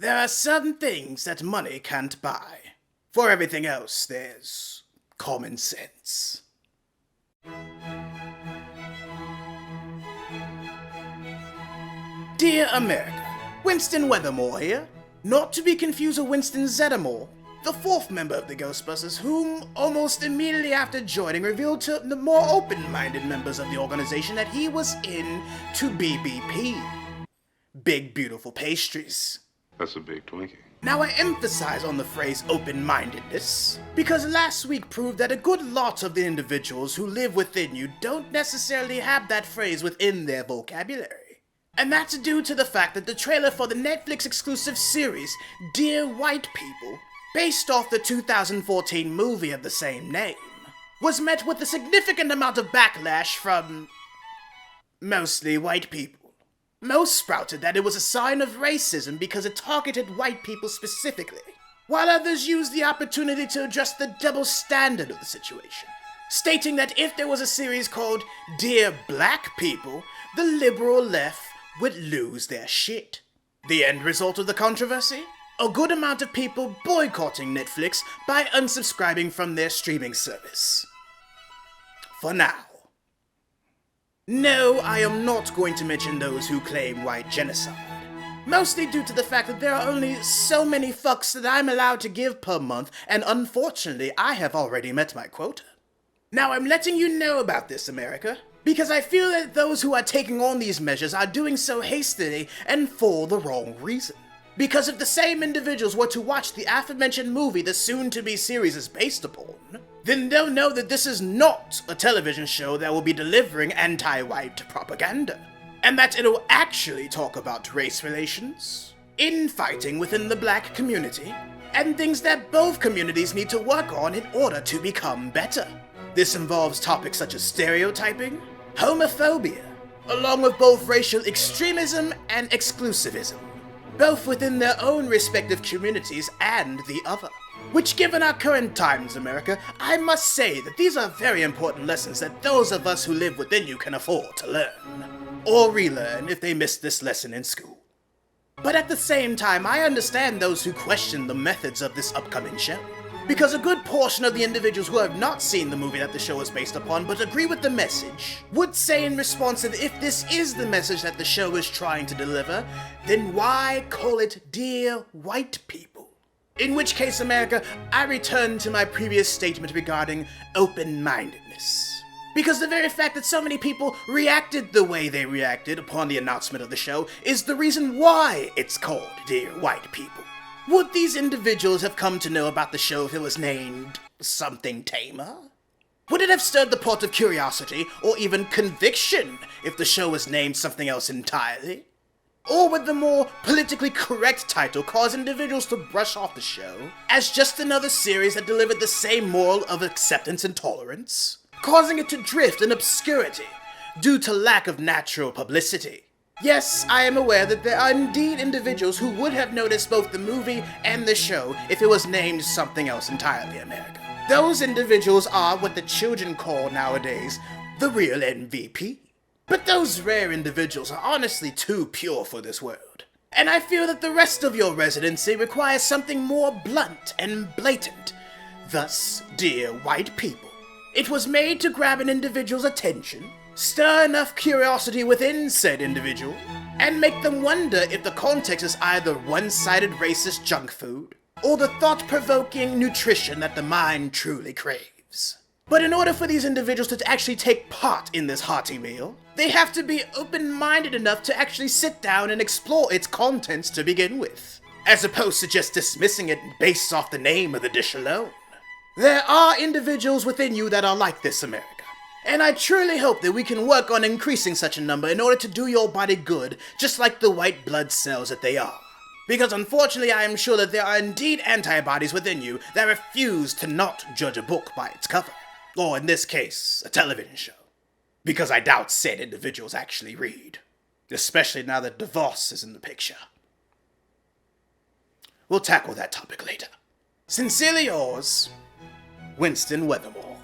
There are some things that money can't buy. For everything else, there's common sense. Dear America, Winston Wethermoore here. Not to be confused with Winston Wethermoore, the fourth member of the Ghostbusters, whom almost immediately after joining revealed to the more open-minded members of the organization that he was in to BBP. Big Beautiful Pastries. That's a big Twinkie. Now I emphasize on the phrase open-mindedness, because last week proved that a good lot of the individuals who live within you don't necessarily have that phrase within their vocabulary. And that's due to the fact that the trailer for the Netflix exclusive series, Dear White People, based off the 2014 movie of the same name, was met with a significant amount of backlash from mostly white people. Most sprouted that it was a sign of racism because it targeted white people specifically, while others used the opportunity to address the double standard of the situation, stating that if there was a series called Dear Black People, the liberal left would lose their shit. The end result of the controversy? A good amount of people boycotting Netflix by unsubscribing from their streaming service. For now. No, I am not going to mention those who claim white genocide. Mostly due to the fact that there are only so many fucks that I'm allowed to give per month, and unfortunately I have already met my quota. Now I'm letting you know about this, America, because I feel that those who are taking on these measures are doing so hastily and for the wrong reason. Because if the same individuals were to watch the aforementioned movie the soon-to-be series is based upon, then they'll know that this is not a television show that will be delivering anti-white propaganda, and that it'll actually talk about race relations, infighting within the black community, and things that both communities need to work on in order to become better. This involves topics such as stereotyping, homophobia, along with both racial extremism and exclusivism, both within their own respective communities and the other. Which, given our current times, America, I must say that these are very important lessons that those of us who live within you can afford to learn, or relearn if they missed this lesson in school. But at the same time, I understand those who question the methods of this upcoming show, because a good portion of the individuals who have not seen the movie that the show is based upon but agree with the message would say in response that if this is the message that the show is trying to deliver, then why call it Dear White People? In which case, America, I return to my previous statement regarding open-mindedness. Because the very fact that so many people reacted the way they reacted upon the announcement of the show is the reason why it's called Dear White People. Would these individuals have come to know about the show if it was named something tamer? Would it have stirred the pot of curiosity or even conviction if the show was named something else entirely? Or would the more politically correct title cause individuals to brush off the show as just another series that delivered the same moral of acceptance and tolerance, causing it to drift in obscurity due to lack of natural publicity? Yes, I am aware that there are indeed individuals who would have noticed both the movie and the show if it was named something else entirely, America. Those individuals are what the children call nowadays the real MVP. But those rare individuals are honestly too pure for this world. And I feel that the rest of your residency requires something more blunt and blatant. Thus, Dear White People. It was made to grab an individual's attention, stir enough curiosity within said individual, and make them wonder if the context is either one-sided racist junk food, or the thought-provoking nutrition that the mind truly craves. But in order for these individuals to actually take part in this hearty meal, they have to be open-minded enough to actually sit down and explore its contents to begin with, as opposed to just dismissing it based off the name of the dish alone. There are individuals within you that are like this, America. And I truly hope that we can work on increasing such a number in order to do your body good, just like the white blood cells that they are. Because unfortunately I am sure that there are indeed antibodies within you that refuse to not judge a book by its cover. Or in this case, a television show. Because I doubt said individuals actually read. Especially now that divorce is in the picture. We'll tackle that topic later. Sincerely yours, Winston Wethermoore.